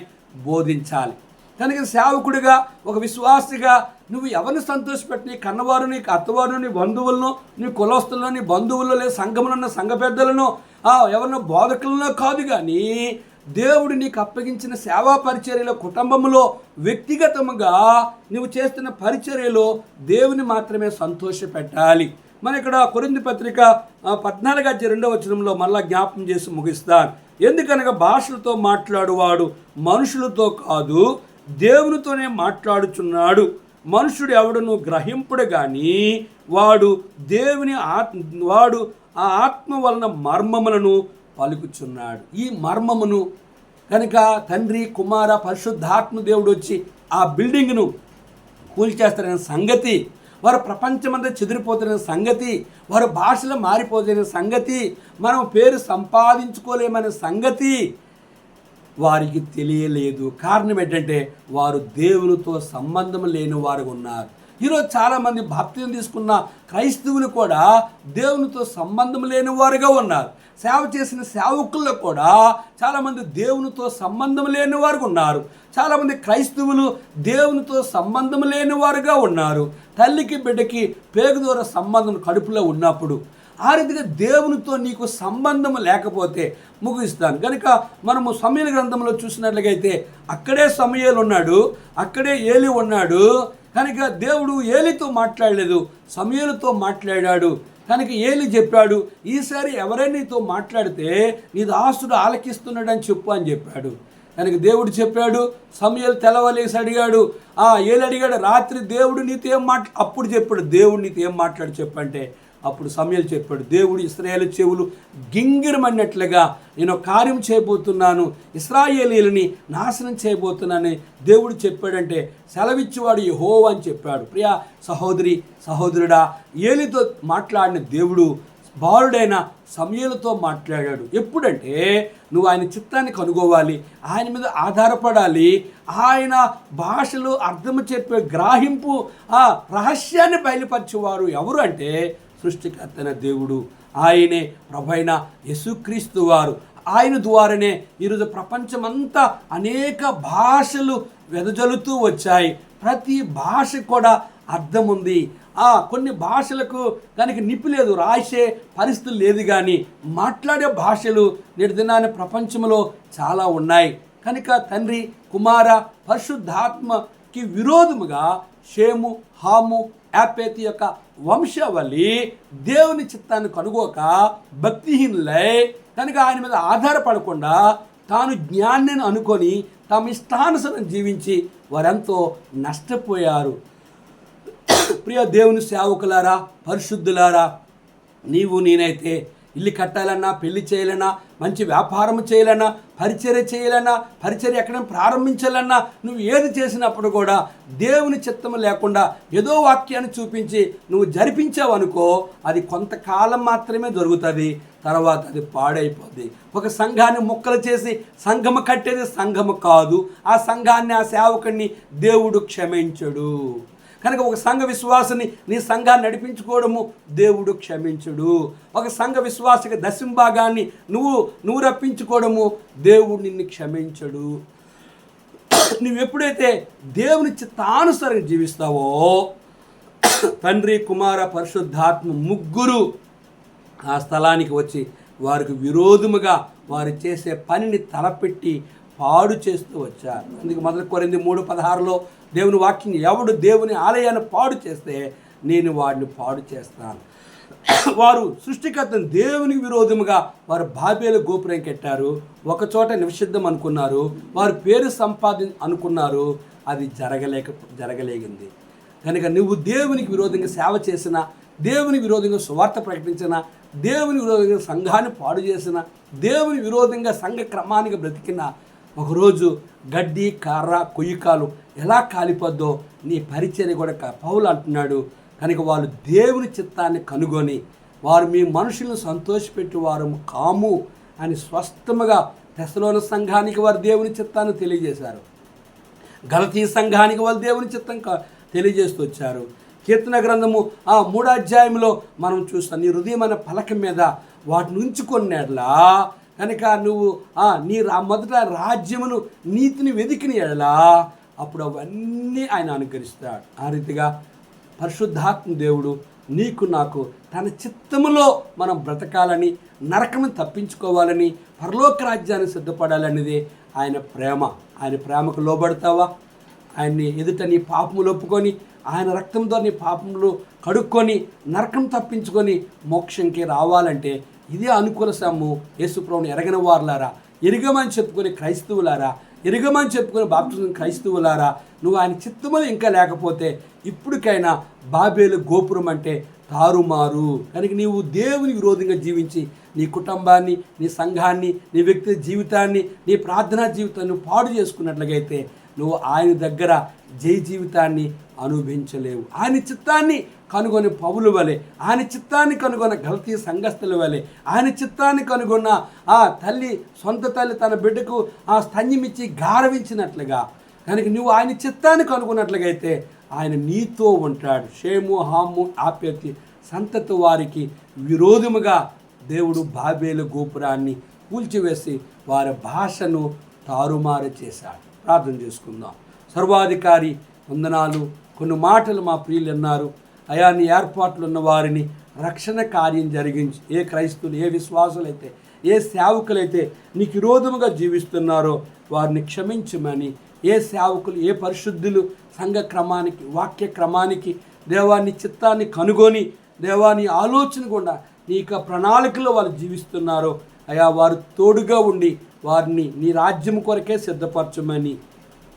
బోధించాలి. కనుక సేవకుడిగా ఒక విశ్వాసిగా నువ్వు ఎవరిని సంతోషపెట్టి నీ కన్నవారు, నీ అత్తవారు, నీ బంధువులను, నీ కులస్తులను, నీ బంధువులు, లేదా సంఘములో ఉన్న సంఘ పెద్దలను, ఎవరినో బోధకులను కాదు, కానీ దేవుడు నీకు అప్పగించిన సేవా పరిచర్యలో కుటుంబంలో వ్యక్తిగతముగా నువ్వు చేస్తున్న పరిచర్యలో దేవుని మాత్రమే సంతోషపెట్టాలి. మన ఇక్కడ కొరింథీ పత్రిక 14వ అధ్యాయం 2వ వచనంలో మళ్ళా జ్ఞాపకం చేసి ముగిస్తాను. ఎందుకనగా భాషలతో మాట్లాడువాడు మనుషులతో కాదు దేవునితోనే మాట్లాడుచున్నాడు. మనుషుడు ఎవడును గ్రహింపుడు కానీ వాడు ఆ ఆత్మ వలన మర్మములను పలుకుచున్నాడు. ఈ మర్మమును కనుక తండ్రి, కుమార, పరిశుద్ధాత్మ దేవుడు వచ్చి ఆ బిల్డింగ్ను కూల్చేస్తారనే సంగతి, వారు ప్రపంచమంతా చెదిరిపోతున్న సంగతి, వారు భాషలు మారిపోతున్న సంగతి, మనం పేరు సంపాదించుకోలేమనే సంగతి వారికి తెలియలేదు. కారణం ఏంటంటే వారు దేవునితో సంబంధం లేని వారు ఉన్నారు. ఈరోజు చాలామంది బాప్తిజం తీసుకున్న క్రైస్తవులు కూడా దేవునితో సంబంధం లేని వారుగా ఉన్నారు. సేవ చేసిన సేవకుల్లో కూడా చాలామంది దేవునితో సంబంధం లేని వారుగా ఉన్నారు. చాలామంది క్రైస్తవులు దేవునితో సంబంధం లేని వారుగా ఉన్నారు. తల్లికి బిడ్డకి పేగు ద్వారా సంబంధం కడుపులో ఉన్నప్పుడు ఆ రీతిగా దేవునితో నీకు సంబంధం లేకపోతే ముగిస్తాను. కనుక మనము సమూయేలు గ్రంథంలో చూసినట్లయితే అక్కడే సమూయేలు ఉన్నాడు, అక్కడే ఏలి ఉన్నాడు. కనుక దేవుడు ఏలితో మాట్లాడలేదు, సమూయేలుతో మాట్లాడాడు. కనుక ఏలి చెప్పాడు, ఈసారి ఎవరైనా నీతో మాట్లాడితే నీ దాసుడు ఆలకిస్తున్నాడని చెప్పు అని చెప్పాడు. కనుక దేవుడు చెప్పాడు, సమూయేలు తెల్లవాలేసి అడిగాడు. ఏలి అడిగాడు, రాత్రి దేవుడు నీతో ఏం అప్పుడు చెప్పాడు, దేవుడు నీతో ఏం మాట్లాడు చెప్పంటే అప్పుడు సమూయేలు చెప్పాడు, దేవుడు ఇశ్రాయేలు చెవులు గింగిరమన్నట్లుగా నేను కార్యం చేయబోతున్నాను, ఇశ్రాయేలీయులని నాశనం చేయబోతున్నానని దేవుడు చెప్పాడంటే సెలవిచ్చేవాడు యెహోవా అని చెప్పాడు. ప్రియా సహోదరి సహోదరుడా, ఏలితో మాట్లాడిన దేవుడు బాలుడైన సమూయేలుతో మాట్లాడాడు. ఎప్పుడంటే నువ్వు ఆయన చిత్తాన్ని కనుగోవాలి, ఆయన మీద ఆధారపడాలి, ఆయన భాషలో అర్థం చెప్పే గ్రాహింపు ఆ రహస్యాన్ని బయలుపరిచేవారు ఎవరు అంటే సృష్టికర్తైన దేవుడు. ఆయనే ప్రభైన యేసుక్రీస్తు వారు. ఆయన ద్వారానే ఈరోజు ప్రపంచమంతా అనేక భాషలు వెదజల్లుతూ వచ్చాయి. ప్రతి భాష కూడా అర్థం ఉంది. కొన్ని భాషలకు దానికి నిప్పు లేదు, రాసే పరిస్థితి లేదు, కానీ మాట్లాడే భాషలు నేటి దినాన్ని ప్రపంచంలో చాలా ఉన్నాయి. కనుక తండ్రి కుమార పరిశుద్ధాత్మకి విరోధముగా షేము హాము యాపేతు యొక్క వంశావళి దేవుని చిత్తాన్ని కనుగోక భక్తిహీనులై కనుక ఆయన మీద ఆధారపడకుండా తాను జ్ఞానాన్ని అనుకొని తమ ఇష్టానుసారం జీవించి వారెంతో నష్టపోయారు. ప్రియ దేవుని సేవకులారా, పరిశుద్ధులారా, నీవు నేనైతే ఇల్లు కట్టాలన్నా, పెళ్లి చేయాలన్నా, మంచి వ్యాపారం చేయాలన్నా, పరిచర్య చేయాలన్నా, పరిచర్య ఎక్కడైనా ప్రారంభించాలన్నా, నువ్వు ఏది చేసినప్పుడు కూడా దేవుని చిత్తం లేకుండా ఏదో వాక్యాన్ని చూపించి నువ్వు జరిపించావు అనుకో, అది కొంతకాలం మాత్రమే జరుగుతుంది, తర్వాత అది పాడైపోద్ది. ఒక సంఘాన్ని ముక్కలు చేసి సంఘము కట్టేది సంఘము కాదు. ఆ సంఘాన్ని, ఆ సేవకుడిని దేవుడు క్షమించడు. కనుక ఒక సంఘ విశ్వాసాన్ని నీ సంఘాన్ని నడిపించుకోవడము దేవుడు క్షమించుడు. ఒక సంఘ విశ్వాసకి దశంభాగాన్ని నువ్వు రప్పించుకోవడము దేవుడు నిన్ను క్షమించడు. నువ్వు ఎప్పుడైతే దేవుని చిత్తానుసారంగా జీవిస్తావో తండ్రి కుమార పరిశుద్ధాత్మ ముగ్గురు ఆ స్థలానికి వచ్చి వారికి విరోధముగా వారు చేసే పనిని తలపెట్టి పాడు చేస్తూ వచ్చారు. అందుకు 1 కొరింథీ 3:16లో దేవుని వాక్యం, ఎవడు దేవుని ఆలయాన్ని పాడు చేస్తే నేను వాడిని పాడు చేస్తాను. వారు సృష్టికర్తను దేవునికి విరోధముగా వారు బాబేలు గోపురం కట్టారు. ఒకచోట నిషిద్ధం అనుకున్నారు, వారు పేరు అనుకున్నారు, అది జరగలేగింది. కనుక నువ్వు దేవునికి విరోధంగా సేవ చేసిన, దేవుని విరోధంగా సువార్త ప్రకటించిన, దేవుని విరోధంగా సంఘాన్ని పాడు చేసిన, దేవుని విరోధంగా సంఘ క్రమానికి బ్రతికిన, ఒకరోజు గడ్డి కర్ర కొయ్యకాలు ఎలా కాలిపోద్దో నీ పరిచర్య కూడా పౌలు అంటున్నాడు. కనుక వాళ్ళు దేవుని చిత్తాన్ని కనుగొని వారు మీ మనుషులను సంతోషపెట్టి వారు కాము అని స్పష్టముగా తెస్సలోని సంఘానికి వారు దేవుని చిత్తాన్ని తెలియజేశారు. గలతీ సంఘానికి వాళ్ళు దేవుని చిత్తం తెలియజేస్తూ వచ్చారు. కీర్తన గ్రంథము 3వ అధ్యాయంలో మనం చూస్తాం, నీ హృదయం అనే పలక మీద వాటిని ఉంచుకునేలా కనుక నువ్వు నీ మొదట రాజ్యమును నీతిని వెతికిన ఎడలా అప్పుడు అవన్నీ ఆయన అనుకరిస్తాడు. ఆ రీతిగా పరిశుద్ధాత్మ దేవుడు నీకు నాకు తన చిత్తములో మనం బ్రతకాలని, నరకము తప్పించుకోవాలని, పరలోక రాజ్యాన్ని సిద్ధపడాలనేది ఆయన ప్రేమ. ఆయన ప్రేమకు లోబడతావా? ఆయన్ని ఎదుట నీ పాపములు ఒప్పుకొని ఆయన రక్తంతో నీ పాపములు కడుక్కొని నరకం తప్పించుకొని మోక్షంకి రావాలంటే ఇదే అనుకూల సమము. యేసుప్రభుని ఎరగని వారులారా, ఎరుగమని చెప్పుకునే క్రైస్తవులారా, ఎరుగమని చెప్పుకునే బాప్తిజం క్రైస్తవులారా, నువ్వు ఆయన చిత్తములు ఇంకా లేకపోతే ఇప్పటికైనా బాబేలు గోపురం అంటే తారుమారు. కనుక నీవు దేవుని విరోధంగా జీవించి నీ కుటుంబాన్ని, నీ సంఘాన్ని, నీ వ్యక్తి జీవితాన్ని, నీ ప్రార్థనా జీవితాన్ని పాడు చేసుకున్నట్లయితే నువ్వు ఆయన దగ్గర జై జీవితాన్ని అనుభవించలేవు. ఆయన చిత్తాన్ని కనుగొని పౌలు వలె, ఆయన చిత్తాన్ని కనుగొన్న గలతీ సంఘస్థుల వలె, ఆయన చిత్తాన్ని కనుగొన్న తల్లి, సొంత తల్లి తన బిడ్డకు స్తన్యమిచ్చి గారవించినట్లుగా కనుక నువ్వు ఆయన చిత్తాన్ని కనుగొన్నట్లుగైతే ఆయన నీతో ఉంటాడు. షేము, హాము, ఆపేతి సంతతి వారికి విరోధముగా దేవుడు బాబేలు గోపురాన్ని కూల్చివేసి వారి భాషను తారుమారు చేశాడు. ప్రార్థన చేసుకుందాం. సర్వాధికారి వందనాలు. కొన్ని మాటలు మా ప్రియులు అన్నారు. అయా నీ ఏర్పాట్లు ఉన్న వారిని రక్షణ కార్యం జరిగించి, ఏ క్రైస్తువులు, ఏ విశ్వాసులైతే, ఏ సేవకులైతే నీకు విరోధముగా జీవిస్తున్నారో వారిని క్షమించమని, ఏ సేవకులు, ఏ పరిశుద్ధులు సంఘ క్రమానికి, వాక్య క్రమానికి దేవాన్ని చిత్తాన్ని కనుగొని దేవాని ఆలోచన కూడా నీకు ప్రణాళికలో వాళ్ళు జీవిస్తున్నారో అయా వారు తోడుగా ఉండి వారిని నీ రాజ్యం కొరకే సిద్ధపరచమని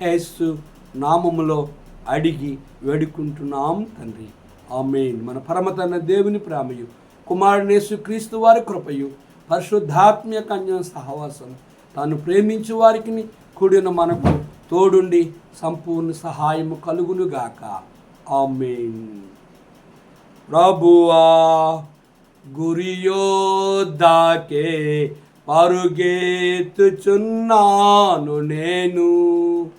యేసు నామములో అడిగి వేడుకుంటున్నాం తండ్రి. ఆమేన్. మన పరమతన్న దేవుని ప్రేమయు, కుమారుని యేసుక్రీస్తు వారి కృపయు, పరిశుద్ధాత్మీయ కన్య సహవాసం తాను ప్రేమించు వారికి కూడిన మనకు తోడుండి సంపూర్ణ సహాయము కలుగునుగాక. ఆమేన్. ప్రభువా గురియోద్దాకే పరుగెత్తుచున్నాను నేను,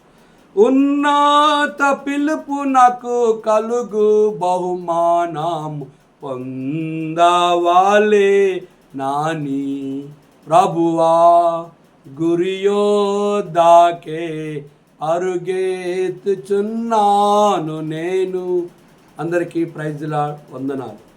ఉన్నత పిలుపు నాకు కలుగు బహుమానం పొందవాలే నాని. ప్రభువా గురియోద్దాకే పరుగెత్తుచున్నాను నేను. అందరికీ ప్రైజ్ ది లార్డ్. వందనాలు.